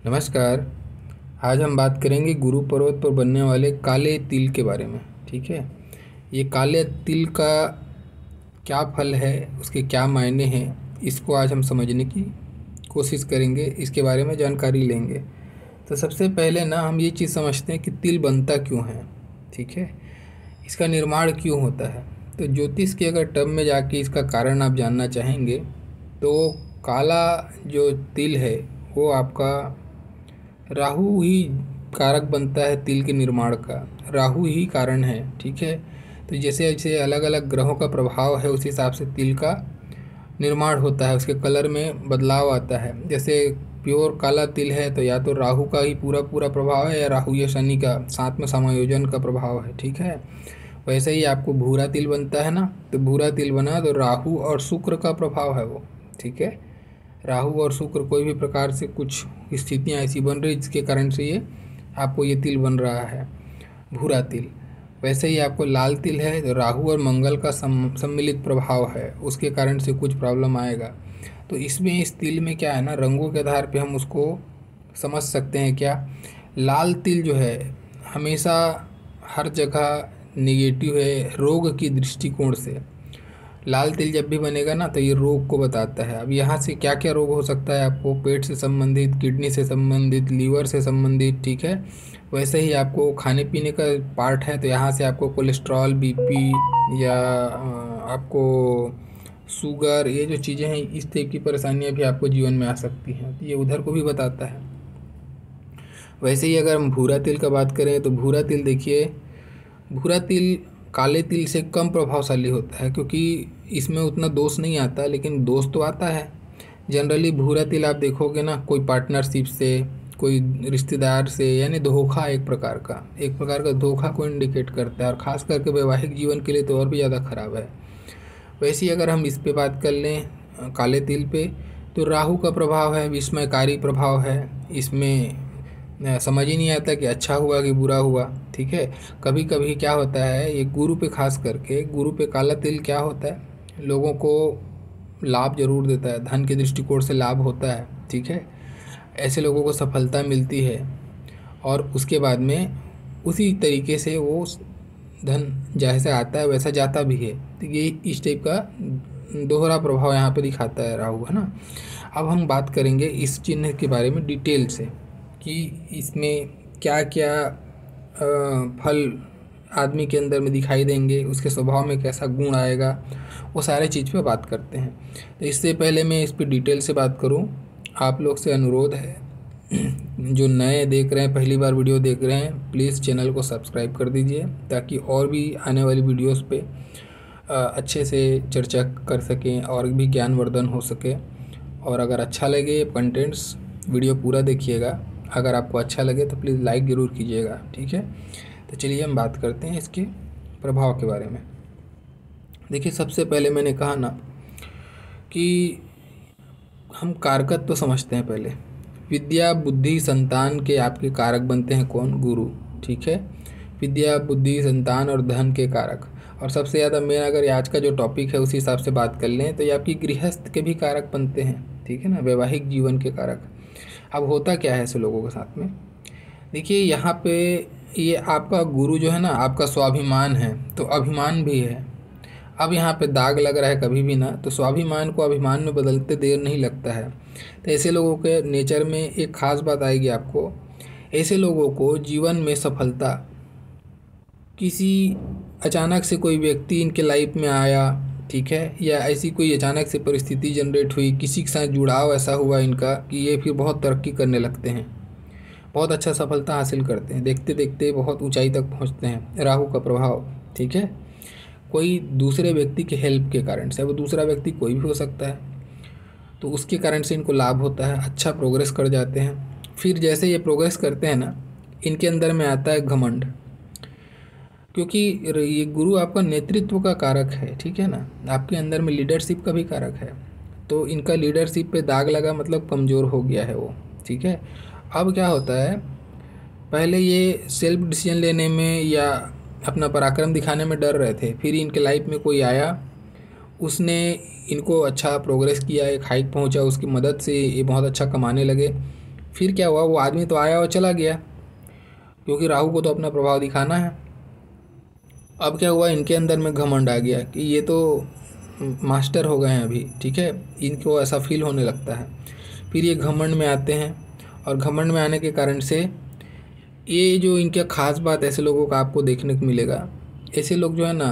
नमस्कार। आज हम बात करेंगे गुरु पर्वत पर बनने वाले काले तिल के बारे में। ठीक है। ये काले तिल का क्या फल है, उसके क्या मायने हैं, इसको आज हम समझने की कोशिश करेंगे, इसके बारे में जानकारी लेंगे। तो सबसे पहले ना हम ये चीज़ समझते हैं कि तिल बनता क्यों है। ठीक है। इसका निर्माण क्यों होता है। तो ज्योतिष के अगर टर्म में जाके इसका कारण आप जानना चाहेंगे तो काला जो तिल है वो आपका राहु ही कारक बनता है। तिल के निर्माण का राहु ही कारण है। ठीक है। तो जैसे जैसे अलग अलग ग्रहों का प्रभाव है उस हिसाब से तिल का निर्माण होता है, उसके कलर में बदलाव आता है। जैसे प्योर काला तिल है तो या तो राहु का ही पूरा पूरा प्रभाव है या राहु या शनि का साथ में समायोजन का प्रभाव है। ठीक है। वैसे ही आपको भूरा तिल बनता है ना, तो भूरा तिल बना तो राहु और शुक्र का प्रभाव है वो। ठीक है। राहु और शुक्र कोई भी प्रकार से कुछ स्थितियाँ ऐसी बन रही जिसके कारण से ये आपको ये तिल बन रहा है, भूरा तिल। वैसे ही आपको लाल तिल है तो राहु और मंगल का सम्मिलित प्रभाव है, उसके कारण से कुछ प्रॉब्लम आएगा। तो इसमें इस तिल में क्या है ना, रंगों के आधार पे हम उसको समझ सकते हैं। क्या लाल तिल जो है हमेशा हर जगह निगेटिव है रोग की दृष्टिकोण से। लाल तिल जब भी बनेगा ना तो ये रोग को बताता है। अब यहाँ से क्या क्या रोग हो सकता है आपको, पेट से संबंधित, किडनी से संबंधित, लीवर से संबंधित। ठीक है। वैसे ही आपको खाने पीने का पार्ट है तो यहाँ से आपको कोलेस्ट्रॉल, बीपी या आपको शुगर, ये जो चीज़ें हैं इस टाइप की परेशानियाँ भी आपको जीवन में आ सकती हैं। तो ये उधर को भी बताता है। वैसे ही अगर हम भूरा तिल का बात करें तो भूरा तिल देखिए, भूरा तिल काले तिल से कम प्रभावशाली होता है क्योंकि इसमें उतना दोष नहीं आता, लेकिन दोष तो आता है। जनरली भूरा तिल आप देखोगे ना, कोई पार्टनरशिप से, कोई रिश्तेदार से, यानी धोखा, एक प्रकार का धोखा को इंडिकेट करता है, और ख़ास करके वैवाहिक जीवन के लिए तो और भी ज़्यादा ख़राब है। वैसे ही अगर हम इस पे बात कर लें काले तिल पे, तो राहु का प्रभाव है, विस्मयकारी प्रभाव है। इसमें समझ ही नहीं आता कि अच्छा हुआ कि बुरा हुआ। ठीक है। कभी कभी क्या होता है, ये गुरु पे खास करके, गुरु पे काला तिल क्या होता है, लोगों को लाभ जरूर देता है, धन के दृष्टिकोण से लाभ होता है। ठीक है। ऐसे लोगों को सफलता मिलती है और उसके बाद में उसी तरीके से वो धन जैसे आता है वैसा जाता भी है। तो ये इस टाइप का दोहरा प्रभाव यहाँ पे दिखाता है राहु, है ना। अब हम बात करेंगे इस चिन्ह के बारे में डिटेल से कि इसमें क्या क्या फल आदमी के अंदर में दिखाई देंगे, उसके स्वभाव में कैसा गुण आएगा, वो सारे चीज़ पे बात करते हैं। तो इससे पहले मैं इस पर डिटेल से बात करूं, आप लोग से अनुरोध है जो नए देख रहे हैं, पहली बार वीडियो देख रहे हैं, प्लीज़ चैनल को सब्सक्राइब कर दीजिए ताकि और भी आने वाली वीडियोस पे अच्छे से चर्चा कर सकें और भी ज्ञानवर्धन हो सके। और अगर अच्छा लगे कंटेंट्स, वीडियो पूरा देखिएगा। अगर आपको अच्छा लगे तो प्लीज़ लाइक ज़रूर कीजिएगा। ठीक है। तो चलिए हम बात करते हैं इसके प्रभाव के बारे में। देखिए, सबसे पहले मैंने कहा ना कि हम कारकत्व तो समझते हैं पहले। विद्या, बुद्धि, संतान के आपके कारक बनते हैं कौन? गुरु। ठीक है। विद्या, बुद्धि, संतान और धन के कारक। और सबसे ज़्यादा मेन अगर आज का जो टॉपिक है उसी हिसाब से बात कर लें तो ये आपकी गृहस्थ के भी कारक बनते हैं। ठीक है ना, वैवाहिक जीवन के कारक। अब होता क्या है ऐसे लोगों के साथ में, देखिए यहाँ पे ये आपका गुरु जो है ना, आपका स्वाभिमान है तो अभिमान भी है। अब यहाँ पे दाग लग रहा है कभी भी ना, तो स्वाभिमान को अभिमान में बदलते देर नहीं लगता है। तो ऐसे लोगों के नेचर में एक ख़ास बात आएगी आपको, ऐसे लोगों को जीवन में सफलता, किसी अचानक से कोई व्यक्ति इनके लाइफ में आया, ठीक है, या ऐसी कोई अचानक से परिस्थिति जनरेट हुई, किसी के साथ जुड़ाव ऐसा हुआ इनका कि ये फिर बहुत तरक्की करने लगते हैं, बहुत अच्छा सफलता हासिल करते हैं, देखते देखते बहुत ऊंचाई तक पहुंचते हैं। राहु का प्रभाव। ठीक है। कोई दूसरे व्यक्ति के हेल्प के कारण से, वो दूसरा व्यक्ति कोई भी हो सकता है, तो उसके कारण से इनको लाभ होता है, अच्छा प्रोग्रेस कर जाते हैं। फिर जैसे ये प्रोग्रेस करते हैं ना, इनके अंदर में आता है घमंड, क्योंकि ये गुरु आपका नेतृत्व का कारक है। ठीक है ना, आपके अंदर में लीडरशिप का भी कारक है। तो इनका लीडरशिप पे दाग लगा मतलब कमज़ोर हो गया है वो। ठीक है। अब क्या होता है, पहले ये सेल्फ डिसीजन लेने में या अपना पराक्रम दिखाने में डर रहे थे, फिर इनके लाइफ में कोई आया, उसने इनको अच्छा प्रोग्रेस किया, एक हाइक पहुंचा, उसकी मदद से ये बहुत अच्छा कमाने लगे। फिर क्या हुआ, वो आदमी तो आया और चला गया, क्योंकि राहु को तो अपना प्रभाव दिखाना है। अब क्या हुआ, इनके अंदर में घमंड आ गया कि ये तो मास्टर हो गए हैं अभी, ठीक है, इनको ऐसा फील होने लगता है। फिर ये घमंड में आते हैं, और घमंड में आने के कारण से ये जो इनका खास बात ऐसे लोगों का आपको देखने को मिलेगा, ऐसे लोग जो है ना,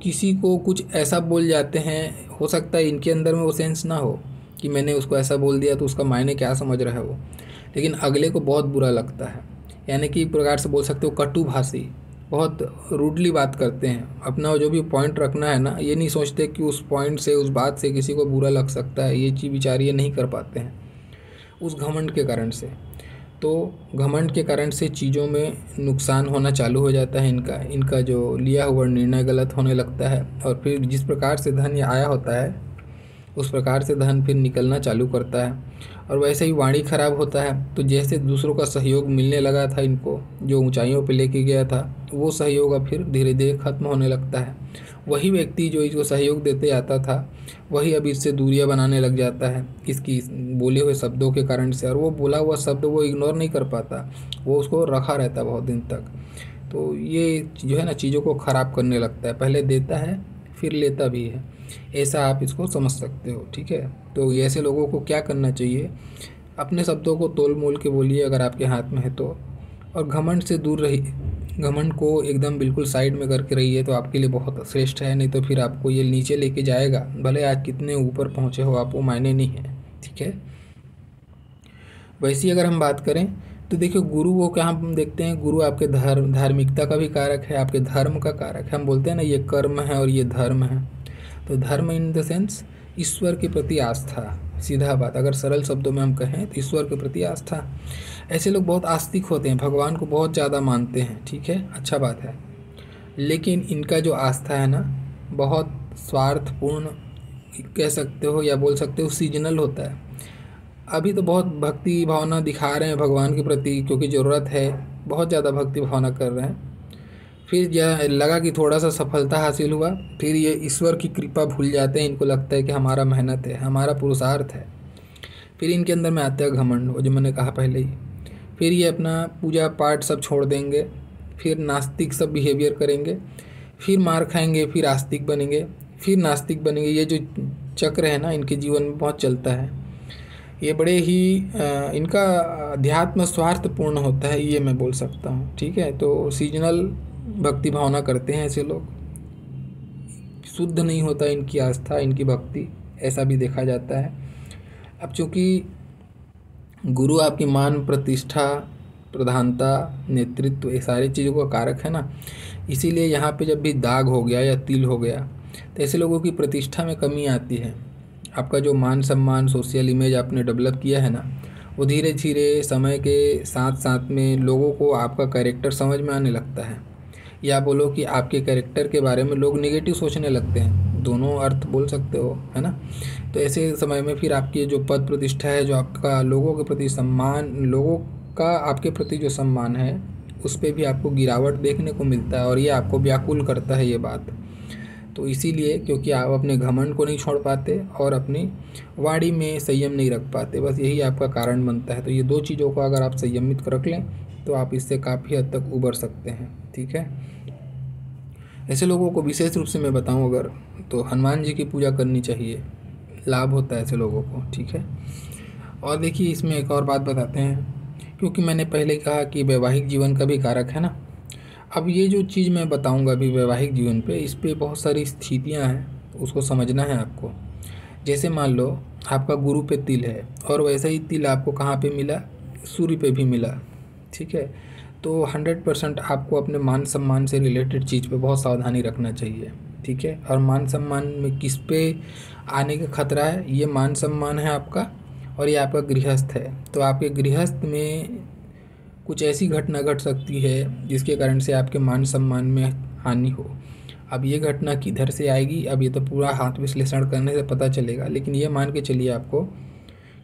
किसी को कुछ ऐसा बोल जाते हैं, हो सकता है इनके अंदर में वो सेंस ना हो कि मैंने उसको ऐसा बोल दिया तो उसका मायने क्या समझ रहा है वो, लेकिन अगले को बहुत बुरा लगता है। यानी कि एक प्रकार से बोल सकते हो कटुभाषी, बहुत रूडली बात करते हैं। अपना जो भी पॉइंट रखना है ना, ये नहीं सोचते कि उस पॉइंट से, उस बात से किसी को बुरा लग सकता है, ये चीज़ विचार ये नहीं कर पाते हैं उस घमंड के कारण से। तो घमंड के कारण से चीज़ों में नुकसान होना चालू हो जाता है, इनका जो लिया हुआ निर्णय गलत होने लगता है, और फिर जिस प्रकार से धन आया होता है उस प्रकार से धन फिर निकलना चालू करता है। और वैसे ही वाणी खराब होता है, तो जैसे दूसरों का सहयोग मिलने लगा था इनको, जो ऊंचाइयों पे लेके गया था, वो सहयोग अब फिर धीरे धीरे खत्म होने लगता है। वही व्यक्ति जो इसको सहयोग देते आता था, वही अब इससे दूरियां बनाने लग जाता है इसकी बोले हुए शब्दों के कारण से। और वो बोला हुआ शब्द वो इग्नोर नहीं कर पाता, वो उसको रखा रहता बहुत दिन तक। तो ये जो है ना, चीज़ों को ख़राब करने लगता है, पहले देता है फिर लेता भी है, ऐसा आप इसको समझ सकते हो, ठीक है। तो ऐसे लोगों को क्या करना चाहिए, अपने शब्दों को तोल मोल के बोलिए अगर आपके हाथ में है तो, और घमंड से दूर रहिए, घमंड को एकदम बिल्कुल साइड में करके रहिए, तो आपके लिए बहुत श्रेष्ठ है। नहीं तो फिर आपको ये नीचे लेके जाएगा, भले आज कितने ऊपर पहुँचे हो आप, वो मायने नहीं है, ठीक है। वैसे ही अगर हम बात करें तो देखिए, गुरु वो क्या हम देखते हैं, गुरु आपके धार्मिकता का भी कारक है, आपके धर्म का कारक है। हम बोलते हैं ना, ये कर्म है और ये धर्म है। तो धर्म इन द सेंस ईश्वर के प्रति आस्था, सीधा बात अगर सरल शब्दों में हम कहें तो ईश्वर के प्रति आस्था। ऐसे लोग बहुत आस्तिक होते हैं, भगवान को बहुत ज़्यादा मानते हैं, ठीक है, अच्छा बात है। लेकिन इनका जो आस्था है ना, बहुत स्वार्थपूर्ण कह सकते हो, या बोल सकते हो सीजनल होता है। अभी तो बहुत भक्ति भावना दिखा रहे हैं भगवान के प्रति, क्योंकि ज़रूरत है, बहुत ज़्यादा भक्ति भावना कर रहे हैं। फिर यह लगा कि थोड़ा सा सफलता हासिल हुआ, फिर ये ईश्वर की कृपा भूल जाते हैं, इनको लगता है कि हमारा मेहनत है, हमारा पुरुषार्थ है। फिर इनके अंदर में आता है घमंड, वो जो मैंने कहा पहले ही। फिर ये अपना पूजा पाठ सब छोड़ देंगे, फिर नास्तिक सब बिहेवियर करेंगे, फिर मार खाएंगे, फिर आस्तिक बनेंगे, फिर नास्तिक बनेंगे। ये जो चक्र है ना, इनके जीवन में बहुत चलता है। ये बड़े ही इनका अध्यात्म स्वार्थपूर्ण होता है, ये मैं बोल सकता हूँ, ठीक है। तो सीजनल भक्ति भावना करते हैं ऐसे लोग, शुद्ध नहीं होता इनकी आस्था, इनकी भक्ति, ऐसा भी देखा जाता है। अब चूँकि गुरु आपकी मान प्रतिष्ठा, प्रधानता, नेतृत्व, ये सारी चीज़ों का कारक है ना, इसीलिए यहाँ पे जब भी दाग हो गया या तिल हो गया, तो ऐसे लोगों की प्रतिष्ठा में कमी आती है। आपका जो मान सम्मान, सोशल इमेज आपने डेवलप किया है ना, वो धीरे धीरे समय के साथ साथ में लोगों को आपका कैरेक्टर समझ में आने लगता है, या बोलो कि आपके कैरेक्टर के बारे में लोग नेगेटिव सोचने लगते हैं, दोनों अर्थ बोल सकते हो, है ना। तो ऐसे समय में फिर आपकी जो पद प्रतिष्ठा है, जो आपका लोगों के प्रति सम्मान, लोगों का आपके प्रति जो सम्मान है, उस पर भी आपको गिरावट देखने को मिलता है, और ये आपको व्याकुल करता है ये बात। तो इसीलिए, क्योंकि आप अपने घमंड को नहीं छोड़ पाते और अपनी वाणी में संयम नहीं रख पाते, बस यही आपका कारण बनता है। तो ये दो चीज़ों को अगर आप संयमित रख लें तो आप इससे काफ़ी हद तक उबर सकते हैं, ठीक है। ऐसे लोगों को विशेष रूप से मैं बताऊं अगर, तो हनुमान जी की पूजा करनी चाहिए, लाभ होता है ऐसे लोगों को, ठीक है। और देखिए, इसमें एक और बात बताते हैं, क्योंकि मैंने पहले कहा कि वैवाहिक जीवन का भी कारक है ना। अब ये जो चीज़ मैं बताऊंगा अभी वैवाहिक जीवन पे, इस पे बहुत सारी स्थितियां हैं, उसको समझना है आपको। जैसे मान लो आपका गुरु पे तिल है, और वैसा ही तिल आपको कहाँ पे मिला, सूर्य पे भी मिला, ठीक है। तो 100% आपको अपने मान सम्मान से रिलेटेड चीज़ पे बहुत सावधानी रखना चाहिए, ठीक है। और मान सम्मान में किस पे आने का खतरा है, ये मान सम्मान है आपका, और ये आपका गृहस्थ है। तो आपके गृहस्थ में कुछ ऐसी घटना घट सकती है जिसके कारण से आपके मान सम्मान में हानि हो। अब ये घटना किधर से आएगी, अब ये तो पूरा हाथ विश्लेषण करने से पता चलेगा, लेकिन ये मान के चलिए आपको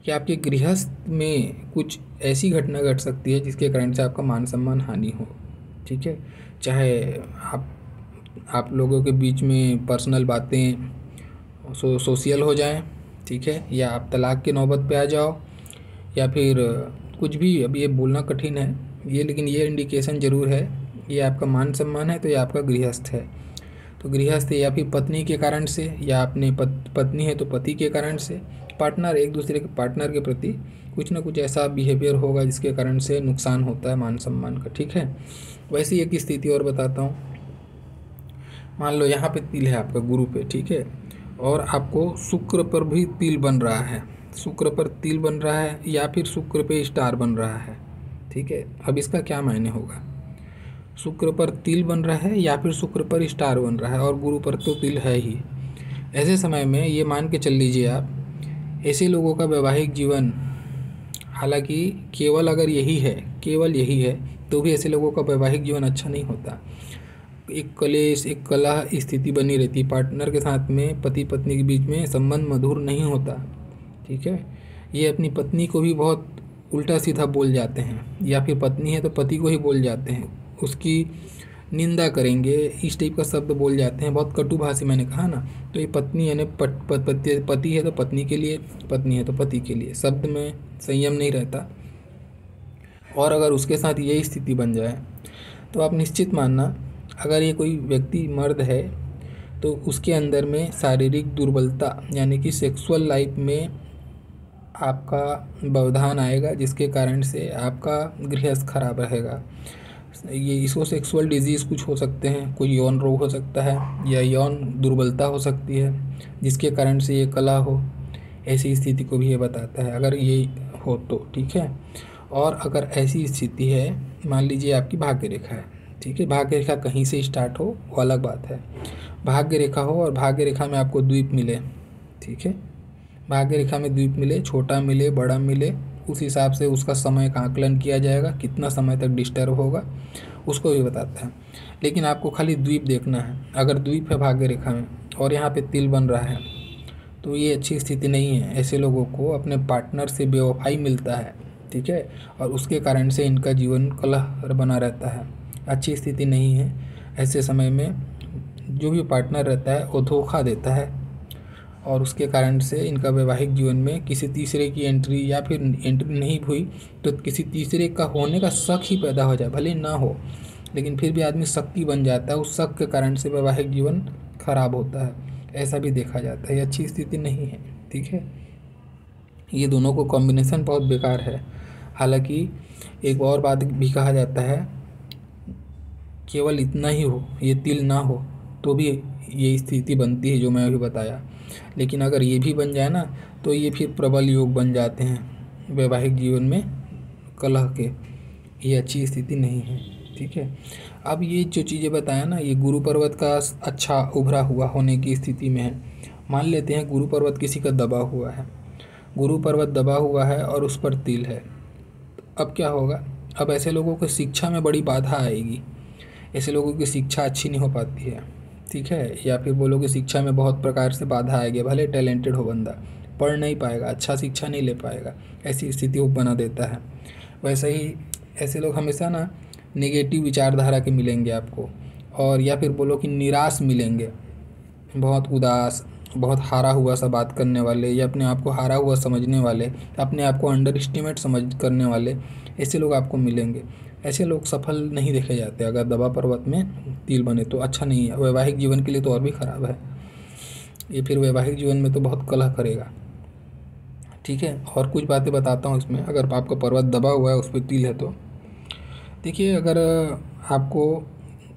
कि आपके गृहस्थ में कुछ ऐसी घटना घट सकती है जिसके कारण से आपका मान सम्मान हानि हो, ठीक है। चाहे आप लोगों के बीच में पर्सनल बातें सोशल हो जाएं, ठीक है, या आप तलाक की नौबत पे आ जाओ, या फिर कुछ भी अब ये बोलना कठिन है ये, लेकिन ये इंडिकेशन ज़रूर है, ये आपका मान सम्मान है तो ये आपका गृहस्थ है। तो गृहस्थ या फिर पत्नी के कारण से, या अपने पत्नी है तो पति के कारण से, पार्टनर एक दूसरे के पार्टनर के प्रति कुछ ना कुछ ऐसा बिहेवियर होगा जिसके कारण से नुकसान होता है मान सम्मान का। ठीक है, वैसी एक स्थिति और बताता हूँ। मान लो यहाँ पे तिल है आपका गुरु पे, ठीक है, और आपको शुक्र पर भी तिल बन रहा है, शुक्र पर तिल बन रहा है या फिर शुक्र पे स्टार बन रहा है। ठीक है, अब इसका क्या मायने होगा, शुक्र पर तिल बन रहा है या फिर शुक्र पर स्टार बन रहा है और गुरु पर तो तिल है ही। ऐसे समय में ये मान के चल लीजिए आप, ऐसे लोगों का वैवाहिक जीवन, हालांकि केवल अगर यही है, केवल यही है, तो भी ऐसे लोगों का वैवाहिक जीवन अच्छा नहीं होता। एक कलेश, एक कलह स्थिति बनी रहती, पार्टनर के साथ में पति पत्नी के बीच में संबंध मधुर नहीं होता। ठीक है, ये अपनी पत्नी को भी बहुत उल्टा सीधा बोल जाते हैं, या फिर पत्नी है तो पति को ही बोल जाते हैं, उसकी निंदा करेंगे, इस टाइप का शब्द बोल जाते हैं, बहुत कटु भाषी मैंने कहा ना। तो ये पत्नी यानी पति है तो पत्नी के लिए, पत्नी है तो पति के लिए, शब्द में संयम नहीं रहता। और अगर उसके साथ यही स्थिति बन जाए तो आप निश्चित मानना, अगर ये कोई व्यक्ति मर्द है तो उसके अंदर में शारीरिक दुर्बलता यानी कि सेक्सुअल लाइफ में आपका व्यवधान आएगा, जिसके कारण से आपका गृहस्थ खराब रहेगा। ये इसको सेक्सुअल डिजीज़ कुछ हो सकते हैं, कोई यौन रोग हो सकता है या यौन दुर्बलता हो सकती है जिसके कारण से ये कला हो, ऐसी स्थिति को भी ये बताता है अगर ये हो तो। ठीक है, और अगर ऐसी स्थिति है, मान लीजिए आपकी भाग्य रेखा है, ठीक है, भाग्य रेखा कहीं से स्टार्ट हो वो अलग बात है, भाग्य रेखा हो और भाग्य रेखा में आपको द्वीप मिले, ठीक है, भाग्य रेखा में द्वीप मिले, छोटा मिले बड़ा मिले, उस हिसाब से उसका समय का आकलन किया जाएगा, कितना समय तक डिस्टर्ब होगा उसको भी बताता है। लेकिन आपको खाली द्वीप देखना है, अगर द्वीप है भाग्य रेखा में और यहाँ पे तिल बन रहा है तो ये अच्छी स्थिति नहीं है। ऐसे लोगों को अपने पार्टनर से बेवफाई मिलता है, ठीक है, और उसके कारण से इनका जीवन कलह बना रहता है, अच्छी स्थिति नहीं है। ऐसे समय में जो भी पार्टनर रहता है वो धोखा देता है और उसके कारण से इनका वैवाहिक जीवन में किसी तीसरे की एंट्री, या फिर एंट्री नहीं हुई तो किसी तीसरे का होने का शक ही पैदा हो जाए, भले ना हो लेकिन फिर भी आदमी शक्की बन जाता है, उस शक के कारण से वैवाहिक जीवन खराब होता है, ऐसा भी देखा जाता है। ये अच्छी स्थिति नहीं है। ठीक है, ये दोनों को कॉम्बिनेशन बहुत बेकार है। हालांकि एक और बात भी कहा जाता है, केवल इतना ही हो, ये तिल ना हो तो भी ये स्थिति बनती है जो मैं अभी बताया, लेकिन अगर ये भी बन जाए ना तो ये फिर प्रबल योग बन जाते हैं वैवाहिक जीवन में कलह के, ये अच्छी स्थिति नहीं है। ठीक है, अब ये जो चीज़ें बताया ना, ये गुरु पर्वत का अच्छा उभरा हुआ होने की स्थिति में है। मान लेते हैं गुरु पर्वत किसी का दबा हुआ है, गुरु पर्वत दबा हुआ है और उस पर तिल है, अब क्या होगा, अब ऐसे लोगों को शिक्षा में बड़ी बाधा आएगी, ऐसे लोगों की शिक्षा अच्छी नहीं हो पाती है। ठीक है, या फिर बोलो कि शिक्षा में बहुत प्रकार से बाधा आएगी, भले टैलेंटेड हो बंदा, पढ़ नहीं पाएगा, अच्छा शिक्षा नहीं ले पाएगा, ऐसी स्थिति वो बना देता है। वैसे ही ऐसे लोग हमेशा ना नेगेटिव विचारधारा के मिलेंगे आपको, और या फिर बोलो कि निराश मिलेंगे, बहुत उदास, बहुत हारा हुआ सा बात करने वाले, या अपने आप को हारा हुआ समझने वाले, अपने आप को अंडर एस्टिमेट समझ करने वाले, ऐसे लोग आपको मिलेंगे। ऐसे लोग सफल नहीं देखे जाते। अगर दबा पर्वत में तिल बने तो अच्छा नहीं है, वैवाहिक जीवन के लिए तो और भी ख़राब है, ये फिर वैवाहिक जीवन में तो बहुत कलह करेगा। ठीक है, और कुछ बातें बताता हूँ इसमें। अगर आपका पर्वत दबा हुआ है, उस पर तिल है तो देखिए, अगर आपको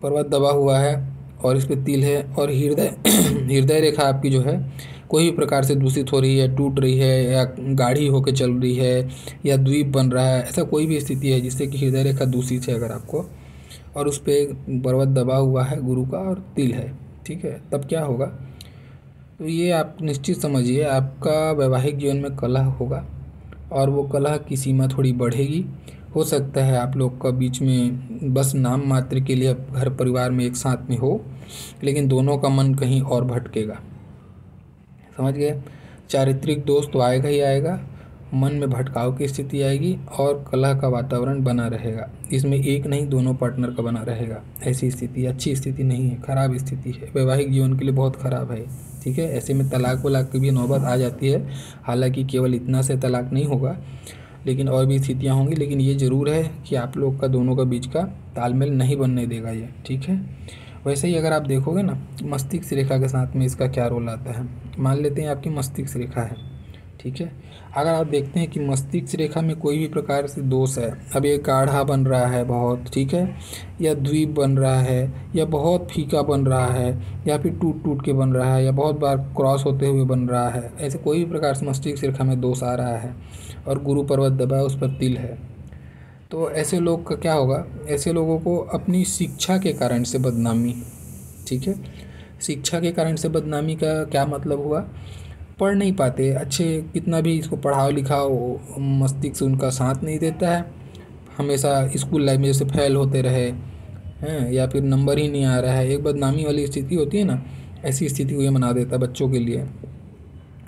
पर्वत दबा हुआ है और इस पर तिल है और हृदय रेखा आपकी जो है कोई भी प्रकार से दूषित हो रही है, टूट रही है, या गाढ़ी होकर चल रही है, या द्वीप बन रहा है, ऐसा कोई भी स्थिति है जिससे कि हृदय रेखा दूषित है अगर आपको, और उस पर पर्वत दबा हुआ है गुरु का और तिल है, ठीक है, तब क्या होगा, तो ये आप निश्चित समझिए आपका वैवाहिक जीवन में कलह होगा, और वो कलह की सीमा थोड़ी बढ़ेगी। हो सकता है आप लोग का बीच में बस नाम मात्र के लिए घर परिवार में एक साथ में हो, लेकिन दोनों का मन कहीं और भटकेगा, समझ गए। चारित्रिक दोष तो आएगा ही आएगा, मन में भटकाव की स्थिति आएगी और कलह का वातावरण बना रहेगा। इसमें एक नहीं, दोनों पार्टनर का बना रहेगा। ऐसी स्थिति अच्छी स्थिति नहीं है, खराब स्थिति है, वैवाहिक जीवन के लिए बहुत ख़राब है। ठीक है, ऐसे में तलाक वलाक की भी नौबत आ जाती है। हालांकि केवल इतना से तलाक नहीं होगा, लेकिन और भी स्थितियाँ होंगी, लेकिन ये ज़रूर है कि आप लोग का दोनों का बीच का तालमेल नहीं बनने देगा ये, ठीक है। वैसे ही अगर आप देखोगे ना मस्तिष्क रेखा के साथ में इसका क्या रोल आता है। मान लेते हैं आपकी मस्तिष्क रेखा है, ठीक है। अगर आप देखते हैं कि मस्तिष्क रेखा में कोई भी प्रकार से दोष है, अब ये गाढ़ा बन रहा है बहुत, ठीक है, या द्वीप बन रहा है, या बहुत फीका बन रहा है, या फिर टूट टूट के बन रहा है, या बहुत बार क्रॉस होते हुए बन रहा है, ऐसे कोई भी प्रकार से मस्तिष्क रेखा में दोष आ रहा है और गुरु पर्वत दबा है, उस पर तिल है, तो ऐसे लोग का क्या होगा, ऐसे लोगों को अपनी शिक्षा के कारण से बदनामी, ठीक है। शिक्षा के कारण से बदनामी का क्या मतलब हुआ, पढ़ नहीं पाते अच्छे, कितना भी इसको पढ़ाओ लिखाओ मस्तिष्क उनका साथ नहीं देता है, हमेशा स्कूल लाइफ में जैसे फेल होते रहे हैं, या फिर नंबर ही नहीं आ रहा है, एक बदनामी वाली स्थिति होती है ना, ऐसी स्थिति को ये बना देता है बच्चों के लिए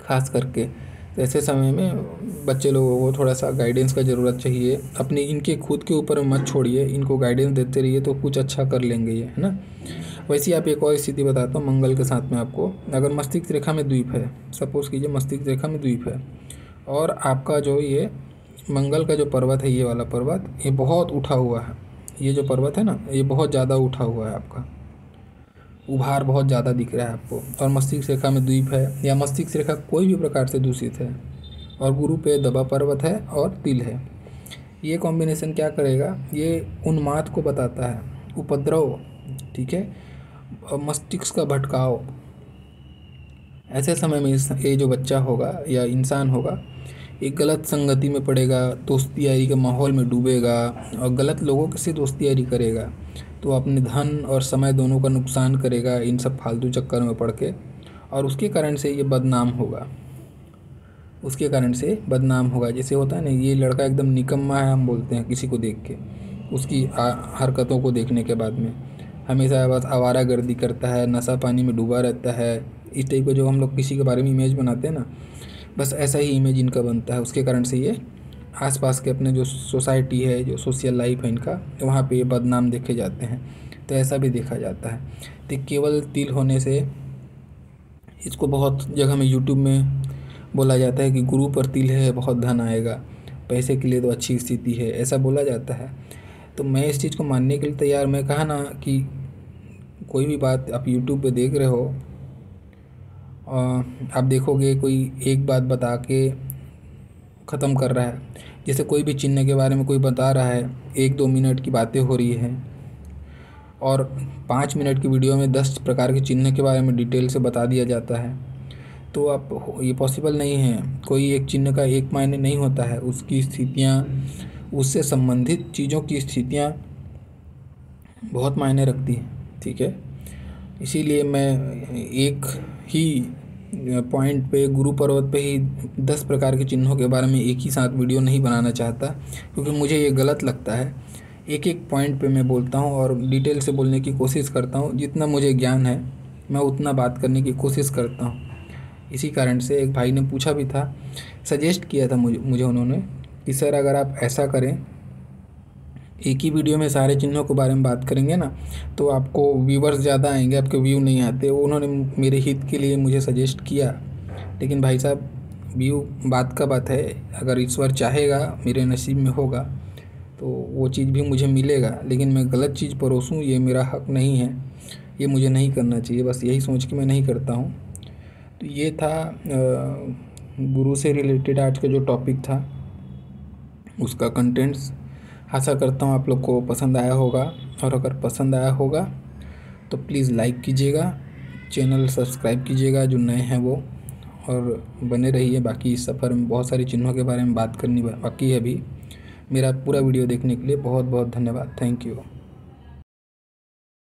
खास करके। तो ऐसे समय में बच्चे लोगों को थोड़ा सा गाइडेंस का ज़रूरत चाहिए, अपनी इनके खुद के ऊपर मत छोड़िए, इनको गाइडेंस देते रहिए तो कुछ अच्छा कर लेंगे ये, है ना। वैसे ही आप एक और स्थिति बताता हूँ मंगल के साथ में आपको। अगर मस्तिष्क रेखा में द्वीप है, सपोज़ कीजिए मस्तिष्क रेखा में द्वीप है, और आपका जो ये मंगल का जो पर्वत है, ये वाला पर्वत ये बहुत उठा हुआ है, ये जो पर्वत है ना ये बहुत ज़्यादा उठा हुआ है, आपका उभार बहुत ज़्यादा दिख रहा है आपको, और मस्तिष्क रेखा में द्वीप है या मस्तिष्क रेखा कोई भी प्रकार से दूषित है, और गुरु पे दबा पर्वत है और तिल है, ये कॉम्बिनेशन क्या करेगा, ये उन्माद को बताता है, उपद्रव, ठीक है, और मस्तिष्क का भटकाव। ऐसे समय में ये जो बच्चा होगा या इंसान होगा, एक गलत संगति में पड़ेगा, दोस्ती यारी के माहौल में डूबेगा और गलत लोगों से दोस्ती यारी करेगा, तो अपने धन और समय दोनों का नुकसान करेगा इन सब फालतू चक्कर में पड़ के, और उसके कारण से ये बदनाम होगा, उसके कारण से बदनाम होगा। जैसे होता है ना, ये लड़का एकदम निकम्मा है हम बोलते हैं किसी को देख के, उसकी हरकतों को देखने के बाद में, हमेशा बस आवारागर्दी करता है, नशा पानी में डूबा रहता है, इस टाइप का जो हम लोग किसी के बारे में इमेज बनाते हैं ना, बस ऐसा ही इमेज इनका बनता है। उसके कारण से ये आसपास के अपने जो सोसाइटी है, जो सोशल लाइफ है इनका, वहाँ पे ये बदनाम देखे जाते हैं। तो ऐसा भी देखा जाता है। तो केवल तिल होने से इसको बहुत जगह में यूट्यूब में बोला जाता है कि गुरु पर तिल है बहुत धन आएगा, पैसे के लिए तो अच्छी स्थिति है, ऐसा बोला जाता है। तो मैं इस चीज़ को मानने के लिए तैयार, मैं कहा ना कि कोई भी बात आप यूट्यूब पे देख रहे हो, आप देखोगे कोई एक बात बता के ख़त्म कर रहा है, जैसे कोई भी चिन्ह के बारे में कोई बता रहा है, 1-2 मिनट की बातें हो रही हैं, और 5 मिनट की वीडियो में 10 प्रकार के चिन्ह के बारे में डिटेल से बता दिया जाता है, तो आप ये पॉसिबल नहीं है। कोई एक चिन्ह का एक मायने नहीं होता है, उसकी स्थितियाँ, उससे संबंधित चीज़ों की स्थितियाँ बहुत मायने रखती हैं, ठीक है। इसीलिए मैं एक ही पॉइंट पे, गुरु पर्वत पे ही 10 प्रकार के चिन्हों के बारे में एक ही साथ वीडियो नहीं बनाना चाहता, क्योंकि मुझे ये गलत लगता है। एक एक पॉइंट पे मैं बोलता हूँ और डिटेल से बोलने की कोशिश करता हूँ, जितना मुझे ज्ञान है मैं उतना बात करने की कोशिश करता हूँ। इसी कारण से एक भाई ने पूछा भी था, सजेस्ट किया था मुझे उन्होंने कि सर अगर आप ऐसा करें, एक ही वीडियो में सारे चिन्हों के बारे में बात करेंगे ना, तो आपको व्यूवर्स ज़्यादा आएंगे, आपके व्यू नहीं आते। उन्होंने मेरे हित के लिए मुझे सजेस्ट किया, लेकिन भाई साहब व्यू बात का बात है, अगर ईश्वर चाहेगा, मेरे नसीब में होगा तो वो चीज़ भी मुझे मिलेगा, लेकिन मैं गलत चीज़ परोसूँ ये मेरा हक नहीं है, ये मुझे नहीं करना चाहिए, बस यही सोच के मैं नहीं करता हूँ। तो ये था गुरु से रिलेटेड आज का जो टॉपिक था, उसका कंटेंट्स। आशा करता हूँ आप लोग को पसंद आया होगा, और अगर पसंद आया होगा तो प्लीज़ लाइक कीजिएगा, चैनल सब्सक्राइब कीजिएगा जो नए हैं वो, और बने रहिए। बाकी इस सफ़र में बहुत सारी चिन्हों के बारे में बात करनी बाकी है अभी। मेरा पूरा वीडियो देखने के लिए बहुत बहुत धन्यवाद। Thank you.